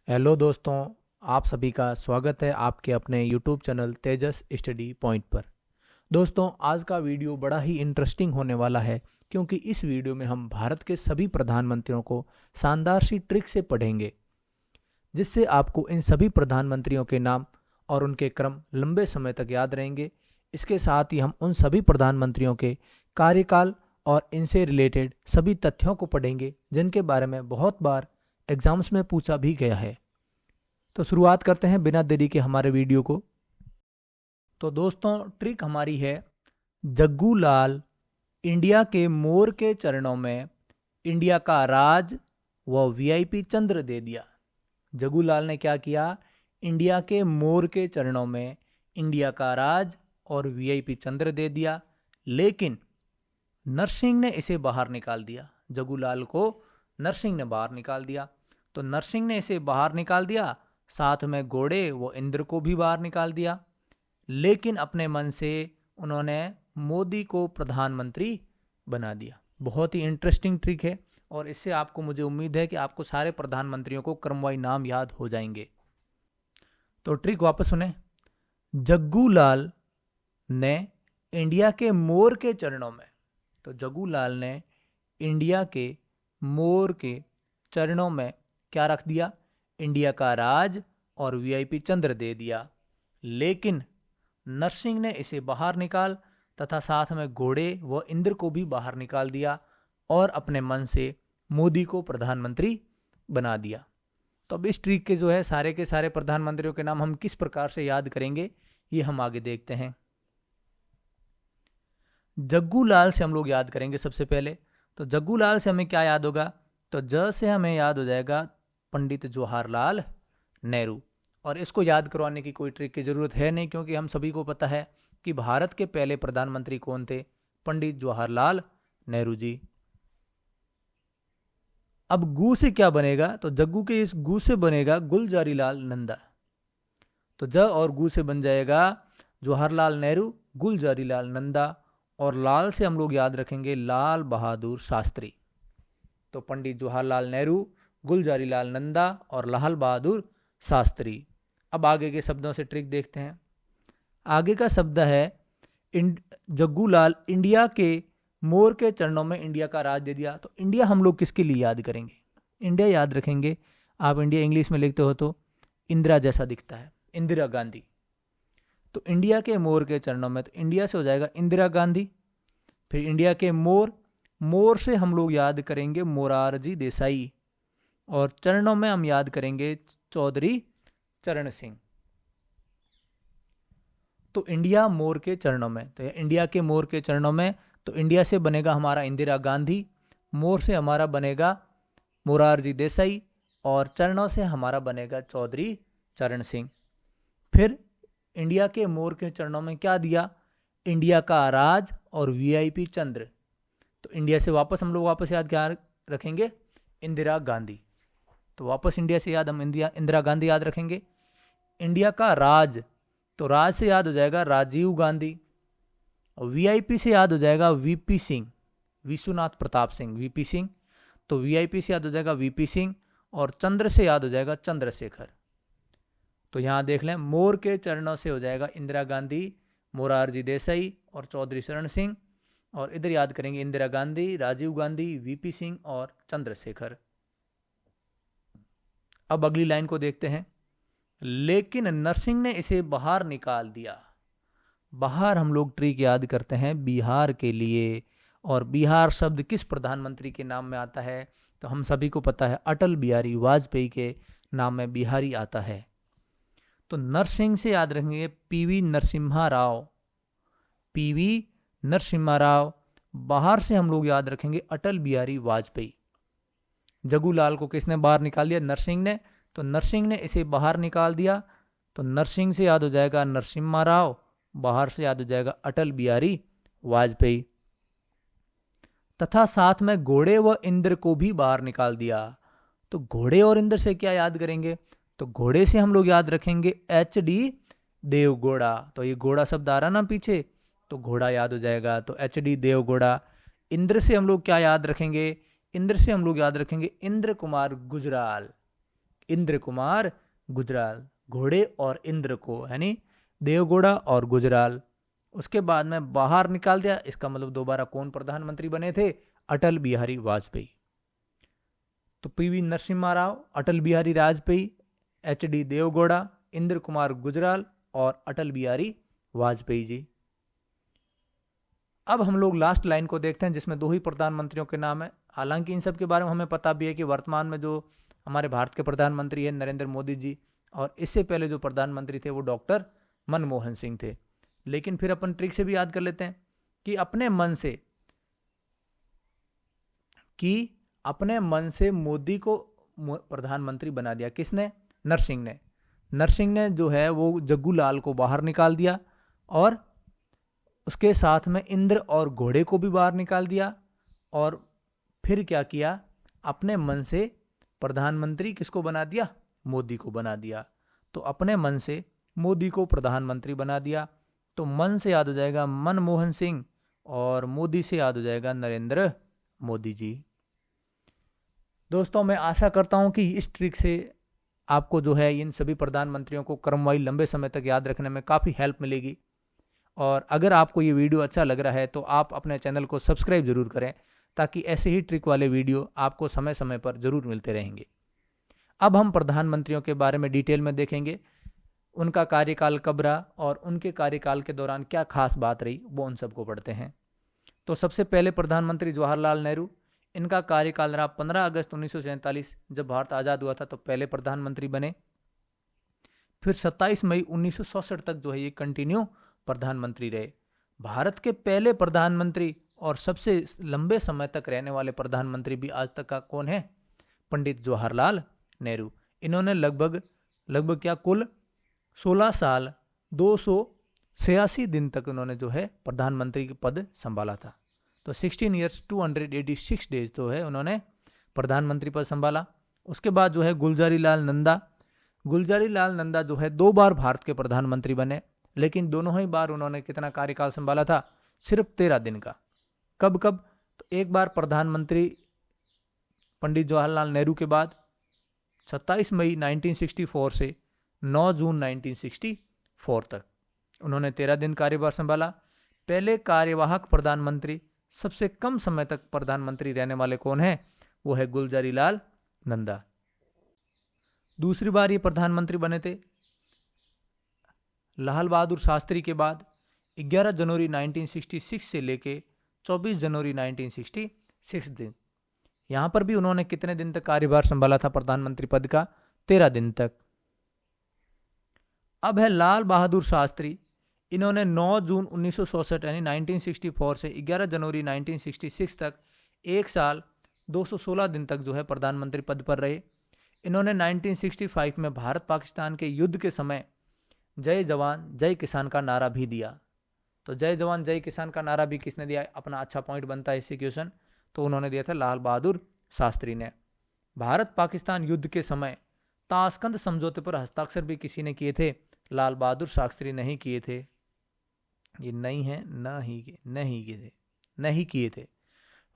Hello दोस्तों, आप सभी का स्वागत है आपके अपने यूट्यूब चैनल तेजस स्टडी पॉइंट पर। दोस्तों, आज का वीडियो बड़ा ही इंटरेस्टिंग होने वाला है क्योंकि इस वीडियो में हम भारत के सभी प्रधानमंत्रियों को शानदार सी ट्रिक से पढ़ेंगे, जिससे आपको इन सभी प्रधानमंत्रियों के नाम और उनके क्रम लंबे समय तक याद रहेंगे। इसके साथ ही हम उन सभी प्रधानमंत्रियों के कार्यकाल और इनसे रिलेटेड सभी तथ्यों को पढ़ेंगे जिनके बारे में बहुत बार एग्जाम्स में पूछा भी गया है। तो शुरुआत करते हैं बिना देरी के हमारे वीडियो को। तो दोस्तों, ट्रिक हमारी है, जग्गू लाल इंडिया के मोर के चरणों में इंडिया का राज व वीआईपी चंद्र दे दिया। जग्गू लाल ने क्या किया? इंडिया के मोर के चरणों में इंडिया का राज और वीआईपी चंद्र दे दिया, लेकिन नरसिंह ने इसे बाहर निकाल दिया। जग्गू लाल को नरसिंह ने बाहर निकाल दिया। तो नरसिंह ने इसे बाहर निकाल दिया, साथ में घोड़े व इंद्र को भी बाहर निकाल दिया, लेकिन अपने मन से उन्होंने मोदी को प्रधानमंत्री बना दिया। बहुत ही इंटरेस्टिंग ट्रिक है और इससे आपको, मुझे उम्मीद है कि आपको सारे प्रधानमंत्रियों को क्रमवाई नाम याद हो जाएंगे। तो ट्रिक वापस सुने। जग्गू लाल ने इंडिया के मोर के चरणों में, तो जग्गू लाल ने इंडिया के मोर के चरणों में क्या रख दिया? इंडिया का राज और वीआईपी चंद्र दे दिया, लेकिन नरसिंह ने इसे बाहर निकाल तथा साथ में घोड़े व इंद्र को भी बाहर निकाल दिया और अपने मन से मोदी को प्रधानमंत्री बना दिया। तो अब इस ट्रिक के जो है सारे के सारे प्रधानमंत्रियों के नाम हम किस प्रकार से याद करेंगे, ये हम आगे देखते हैं। जग्गू लाल से हम लोग याद करेंगे सबसे पहले। तो जग्गू लाल से हमें क्या याद होगा? तो ज से हमें याद हो जाएगा पंडित जवाहरलाल नेहरू। और इसको याद करवाने की कोई ट्रिक की जरूरत है नहीं, क्योंकि हम सभी को पता है कि भारत के पहले प्रधानमंत्री कौन थे? पंडित जवाहरलाल नेहरू जी। अब गु से क्या बनेगा? तो जग्गू के इस गु से बनेगा गुलजारीलाल नंदा। तो ज और गु से बन जाएगा जवाहरलाल नेहरू, गुलजारीलाल नंदा, और लाल से हम लोग याद रखेंगे लाल बहादुर शास्त्री। तो पंडित जवाहरलाल नेहरू, गुलजारीलाल नंदा और लाल बहादुर शास्त्री। अब आगे के शब्दों से ट्रिक देखते हैं। आगे का शब्द है, जग्गू लाल इंडिया के मोर के चरणों में इंडिया का राज दे दिया। तो इंडिया हम लोग किसके लिए याद करेंगे? इंडिया याद रखेंगे, आप इंडिया इंग्लिश में लिखते हो तो इंदिरा जैसा दिखता है, इंदिरा गांधी। तो इंडिया के मोर के चरणों में, तो इंडिया से हो जाएगा इंदिरा गांधी। फिर इंडिया के मोर, मोर से हम लोग याद करेंगे मोरारजी देसाई, और चरणों में हम याद करेंगे चौधरी चरण सिंह। तो इंडिया मोर के चरणों में, तो इंडिया के मोर के चरणों में, तो इंडिया से बनेगा हमारा इंदिरा गांधी, मोर से हमारा बनेगा मोरारजी देसाई, और चरणों से हमारा बनेगा चौधरी चरण सिंह। फिर इंडिया के मोर के चरणों में क्या दिया? इंडिया का राज और वीआईपी चंद्र। तो इंडिया से वापस हम लोग वापस याद क्या रखेंगे? इंदिरा गांधी। तो वापस इंडिया से याद हम इंदिरा गांधी याद रखेंगे। इंडिया का राज, तो राज से याद हो जाएगा राजीव गांधी, और वीआईपी से याद हो जाएगा वीपी सिंह, विश्वनाथ प्रताप सिंह, वीपी सिंह। तो वीआईपी से याद हो जाएगा वीपी सिंह, और चंद्र से याद हो जाएगा चंद्रशेखर। तो यहां देख लें, मोर के चरणों से हो जाएगा इंदिरा गांधी, मोरारजी देसाई और चौधरी चरण सिंह, और इधर याद करेंगे इंदिरा गांधी, राजीव गांधी, वीपी सिंह और चंद्रशेखर। अब अगली लाइन को देखते हैं। लेकिन नरसिंह ने इसे बाहर निकाल दिया। बाहर हम लोग ट्रिक याद करते हैं बिहार के लिए, और बिहार शब्द किस प्रधानमंत्री के नाम में आता है? तो हम सभी को पता है, अटल बिहारी वाजपेयी के नाम में बिहारी आता है। तो नरसिंह से याद रखेंगे पीवी नरसिम्हा राव, पीवी नरसिम्हा राव। बाहर से हम लोग याद रखेंगे अटल बिहारी वाजपेयी। जग्गू लाल को किसने बाहर निकाल दिया? नरसिंह ने। तो नरसिंह ने इसे बाहर निकाल दिया, तो नरसिंह से याद हो जाएगा नरसिम्हा राव, बाहर से याद हो जाएगा अटल बिहारी वाजपेयी, तथा साथ में घोड़े व इंद्र को भी बाहर निकाल दिया। तो घोड़े और इंद्र से क्या याद करेंगे? तो घोड़े से हम लोग याद रखेंगे HD देवगौड़ा। तो ये घोड़ा शब्द आ रहा ना पीछे, तो घोड़ा याद हो जाएगा, तो HD देवगौड़ा। इंद्र से हम लोग क्या याद रखेंगे? इंद्र से हम लोग याद रखेंगे इंद्र कुमार गुजराल। इंद्र कुमार गुजराल, घोड़े और इंद्र को यानी देवगौड़ा और गुजराल। उसके बाद में बाहर निकाल दिया, इसका मतलब दोबारा कौन प्रधानमंत्री बने थे? अटल बिहारी वाजपेयी। तो पीवी नरसिम्हा राव, अटल बिहारी वाजपेयी, एचडी देवगौड़ा, इंद्र कुमार गुजराल और अटल बिहारी वाजपेयी जी। अब हम लोग लास्ट लाइन को देखते हैं जिसमें दो ही प्रधानमंत्रियों के नाम है। हालांकि इन सब के बारे में हमें पता भी है कि वर्तमान में जो हमारे भारत के प्रधानमंत्री हैं नरेंद्र मोदी जी, और इससे पहले जो प्रधानमंत्री थे वो डॉक्टर मनमोहन सिंह थे। लेकिन फिर अपन ट्रिक से भी याद कर लेते हैं कि अपने मन से मोदी को प्रधानमंत्री बना दिया। किसने? नरसिंह ने। नरसिंह ने जो है वो जग्गू लाल को बाहर निकाल दिया और उसके साथ में इंद्र और घोड़े को भी बाहर निकाल दिया। और फिर क्या किया? अपने मन से प्रधानमंत्री किसको बना दिया? मोदी को बना दिया। तो अपने मन से मोदी को प्रधानमंत्री बना दिया। तो मन से याद हो जाएगा मनमोहन सिंह और मोदी से याद हो जाएगा नरेंद्र मोदी जी। दोस्तों, मैं आशा करता हूं कि इस ट्रिक से आपको जो है इन सभी प्रधानमंत्रियों को क्रमवार लंबे समय तक याद रखने में काफ़ी हेल्प मिलेगी। और अगर आपको ये वीडियो अच्छा लग रहा है तो आप अपने चैनल को सब्सक्राइब जरूर करें, ताकि ऐसे ही ट्रिक वाले वीडियो आपको समय समय पर जरूर मिलते रहेंगे। अब हम प्रधानमंत्रियों के बारे में डिटेल में देखेंगे, उनका कार्यकाल कब रहा और उनके कार्यकाल के दौरान क्या खास बात रही, वो उन सबको पढ़ते हैं। तो सबसे पहले प्रधानमंत्री जवाहरलाल नेहरू, इनका कार्यकाल रहा 15 अगस्त 1947, जब भारत आज़ाद हुआ था तो पहले प्रधानमंत्री बने। फिर 27 मई 1967 तक जो है ये कंटिन्यू प्रधानमंत्री रहे। भारत के पहले प्रधानमंत्री और सबसे लंबे समय तक रहने वाले प्रधानमंत्री भी आज तक का कौन है? पंडित जवाहरलाल नेहरू। इन्होंने लगभग कुल 16 साल 286 दिन तक उन्होंने जो है प्रधानमंत्री के पद संभाला था। तो 16 ईयर्स 286 डेज तो है उन्होंने प्रधानमंत्री पद संभाला। उसके बाद जो है गुलजारी लाल नंदा जो है 2 बार भारत के प्रधानमंत्री बने, लेकिन दोनों ही बार उन्होंने कितना कार्यकाल संभाला था? सिर्फ 13 दिन का। कब? तो एक बार प्रधानमंत्री पंडित जवाहरलाल नेहरू के बाद 27 मई 1964 से 9 जून 1964 तक उन्होंने 13 दिन कार्यभार संभाला। पहले कार्यवाहक प्रधानमंत्री, सबसे कम समय तक प्रधानमंत्री रहने वाले कौन है? वो है गुलजारी लाल नंदा। दूसरी बार ये प्रधानमंत्री बने थे लाल बहादुर शास्त्री के बाद 11 जनवरी 1966 से लेके 24 जनवरी 1966 दिन। यहां पर भी उन्होंने कितने दिन तक कार्यभार संभाला था प्रधानमंत्री पद का? 13 दिन तक। अब है लाल बहादुर शास्त्री, इन्होंने 9 जून 1967 यानी 1964 से 11 जनवरी 1966 तक 1 साल 216 दिन तक जो है प्रधानमंत्री पद पर रहे। इन्होंने 1965 में भारत पाकिस्तान के युद्ध के समय जय जवान जय किसान का नारा भी दिया। तो जय जवान जय किसान का नारा भी किसने दिया? अपना अच्छा पॉइंट बनता है इससे क्वेश्चन, तो उन्होंने दिया था लाल बहादुर शास्त्री ने। भारत पाकिस्तान युद्ध के समय ताशकंद समझौते पर हस्ताक्षर भी किसी ने किए थे? लाल बहादुर शास्त्री नहीं किए थे। ये नहीं है, नहीं किए थे।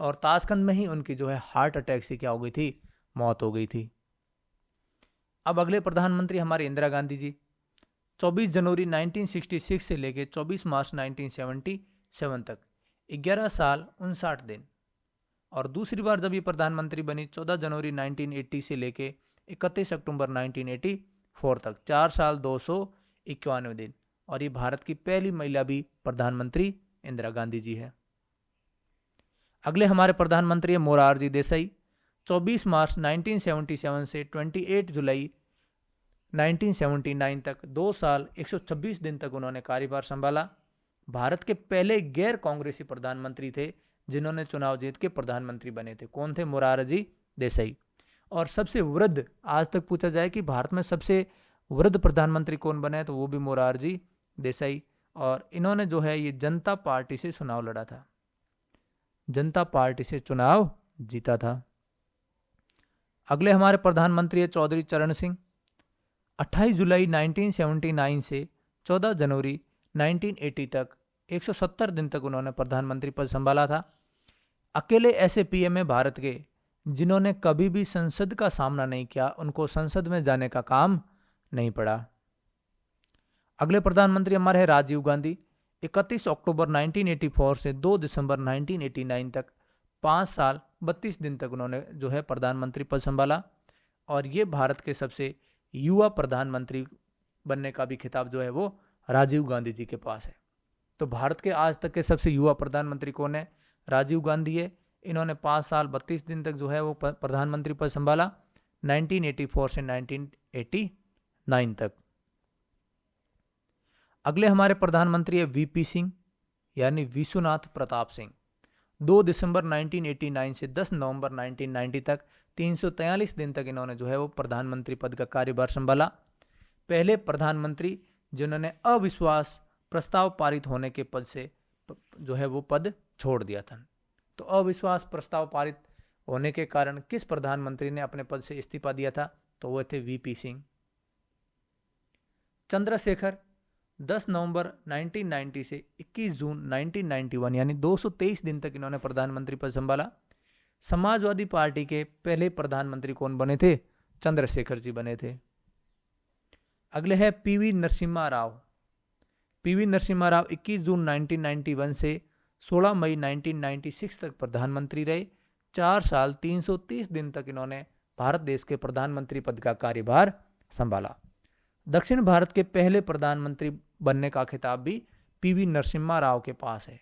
और ताशकंद में ही उनकी जो है हार्ट अटैक से क्या हो गई थी? मौत हो गई थी। अब अगले प्रधानमंत्री हमारे इंदिरा गांधी जी, 24 जनवरी 1966 से लेकर 24 मार्च 1977 तक 11 साल 59 दिन। और दूसरी बार जब ये प्रधानमंत्री बनी 14 जनवरी 1980 से लेकर 31 अक्टूबर 1984 तक 4 साल 251 दिन। और ये भारत की पहली महिला भी प्रधानमंत्री इंदिरा गांधी जी है। अगले हमारे प्रधानमंत्री है मोरारजी देसाई, 24 मार्च 1977 से 28 जुलाई 1979 तक 2 साल 126 दिन तक उन्होंने कार्यभार संभाला। भारत के पहले गैर कांग्रेसी प्रधानमंत्री थे जिन्होंने चुनाव जीत के प्रधानमंत्री बने थे। कौन थे? मोरारजी देसाई। और सबसे वृद्ध, आज तक पूछा जाए कि भारत में सबसे वृद्ध प्रधानमंत्री कौन बने, तो वो भी मोरारजी देसाई। और इन्होंने जो है ये जनता पार्टी से चुनाव लड़ा था, जनता पार्टी से चुनाव जीता था। अगले हमारे प्रधानमंत्री है चौधरी चरण सिंह, 28 जुलाई 1979 से 14 जनवरी 1980 तक 170 दिन तक उन्होंने प्रधानमंत्री पद संभाला था। अकेले ऐसे पीएम है भारत के जिन्होंने कभी भी संसद का सामना नहीं किया, उनको संसद में जाने का काम नहीं पड़ा। अगले प्रधानमंत्री हमारे हैं राजीव गांधी। 31 अक्टूबर 1984 से 2 दिसंबर 1989 तक 5 साल 32 दिन तक उन्होंने जो है प्रधानमंत्री पद संभाला, और ये भारत के सबसे युवा प्रधानमंत्री बनने का भी खिताब जो है वो राजीव गांधी जी के पास है। तो भारत के आज तक के सबसे युवा प्रधानमंत्री कौन है? राजीव गांधी है। इन्होंने 5 साल 32 दिन तक जो है वो प्रधानमंत्री पद संभाला, 1984 से 1989 तक। अगले हमारे प्रधानमंत्री है वीपी सिंह, यानी विश्वनाथ प्रताप सिंह। 2 दिसंबर 1989 से 10 नवंबर 1990 तक 343 दिन तक इन्होंने जो है वो प्रधानमंत्री पद का कार्यभार संभाला। पहले प्रधानमंत्री जिन्होंने अविश्वास प्रस्ताव पारित होने के पद से जो है वो पद छोड़ दिया था। तो अविश्वास प्रस्ताव पारित होने के कारण किस प्रधानमंत्री ने अपने पद से इस्तीफा दिया था? तो वो थे वीपी सिंह। चंद्रशेखर 10 नवंबर 1990 से 21 जून 1991 यानी 223 दिन तक इन्होंने प्रधानमंत्री पद संभाला। समाजवादी पार्टी के पहले प्रधानमंत्री कौन बने थे? चंद्रशेखर जी बने थे। अगले है पीवी नरसिम्हा राव। पीवी नरसिम्हा राव 21 जून 1991 से 16 मई 1996 तक प्रधानमंत्री रहे। 4 साल 330 दिन तक इन्होंने भारत देश के प्रधानमंत्री पद का कार्यभार संभाला। दक्षिण भारत के पहले प्रधानमंत्री बनने का खिताब भी पीवी नरसिम्हा राव के पास है।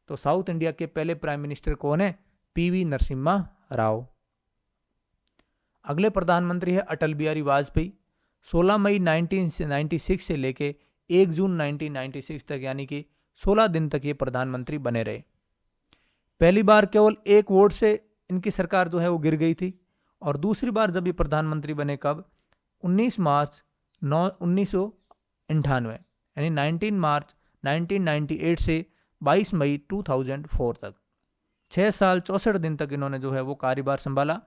तो साउथ इंडिया के पहले प्राइम मिनिस्टर कौन है? पीवी नरसिम्हा राव। अगले प्रधानमंत्री है अटल बिहारी वाजपेयी। 16 मई 1996 से लेके 1 जून 1996 तक यानी कि 16 दिन तक ये प्रधानमंत्री बने रहे। पहली बार केवल 1 वोट से इनकी सरकार जो है वो गिर गई थी, और दूसरी बार जब ये प्रधानमंत्री बने कब? 19 मार्च 1998 यानी 19 मार्च 1998 से 22 मई 2004 तक 6 साल 64 दिन तक इन्होंने जो है वो कार्यभार संभाला।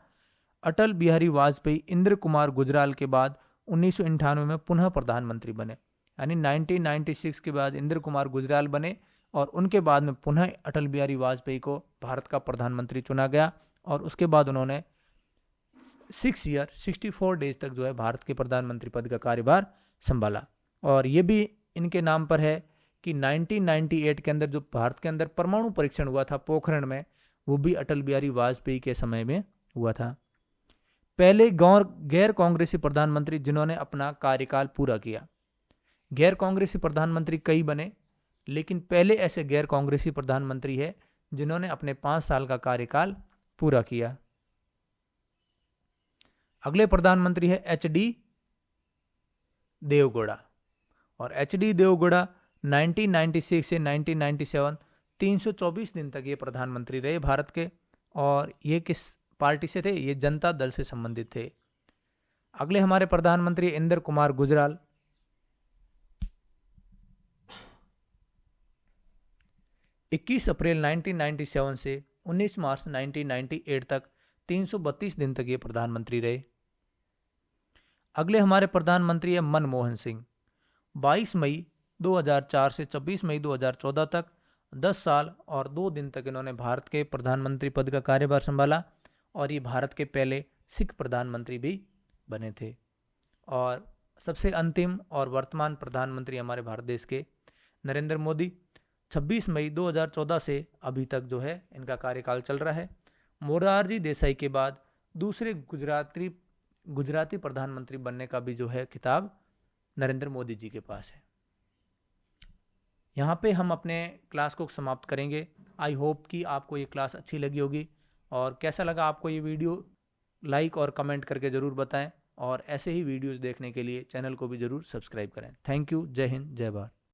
अटल बिहारी वाजपेयी इंद्र कुमार गुजराल के बाद 1998 में पुनः प्रधानमंत्री बने, यानी 1996 के बाद इंद्र कुमार गुजराल बने और उनके बाद में पुनः अटल बिहारी वाजपेयी को भारत का प्रधानमंत्री चुना गया, और उसके बाद उन्होंने 6 ईयर 64 डेज तक जो है भारत के प्रधानमंत्री पद का कार्यभार संभाला। और ये भी इनके नाम पर है कि 1998 के अंदर जो भारत के अंदर परमाणु परीक्षण हुआ था पोखरण में, वो भी अटल बिहारी वाजपेयी के समय में हुआ था। पहले गैर कांग्रेसी प्रधानमंत्री जिन्होंने अपना कार्यकाल पूरा किया। गैर कांग्रेसी प्रधानमंत्री कई बने, लेकिन पहले ऐसे गैर कांग्रेसी प्रधानमंत्री है जिन्होंने अपने 5 साल का कार्यकाल पूरा किया। अगले प्रधानमंत्री है एच.डी. देवगौड़ा, और एच.डी. देवगौड़ा 1996 से 1997 324 दिन तक ये प्रधानमंत्री रहे भारत के, और ये किस पार्टी से थे? ये जनता दल से संबंधित थे। अगले हमारे प्रधानमंत्री इंद्र कुमार गुजराल। 21 अप्रैल 1997 से 19 मार्च 1998 तक 332 दिन तक ये प्रधानमंत्री रहे। अगले हमारे प्रधानमंत्री है मनमोहन सिंह। 22 मई 2004 से 26 मई 2014 तक 10 साल और 2 दिन तक इन्होंने भारत के प्रधानमंत्री पद का कार्यभार संभाला, और ये भारत के पहले सिख प्रधानमंत्री भी बने थे। और सबसे अंतिम और वर्तमान प्रधानमंत्री हमारे भारत देश के नरेंद्र मोदी। 26 मई 2014 से अभी तक जो है इनका कार्यकाल चल रहा है। मोरारजी देसाई के बाद दूसरे गुजराती प्रधानमंत्री बनने का भी जो है खिताब नरेंद्र मोदी जी के पास है। यहाँ पे हम अपने क्लास को समाप्त करेंगे। आई होप कि आपको ये क्लास अच्छी लगी होगी, और कैसा लगा आपको ये वीडियो लाइक और कमेंट करके ज़रूर बताएं, और ऐसे ही वीडियोस देखने के लिए चैनल को भी ज़रूर सब्सक्राइब करें। Thank you. जय हिंद, जय भारत।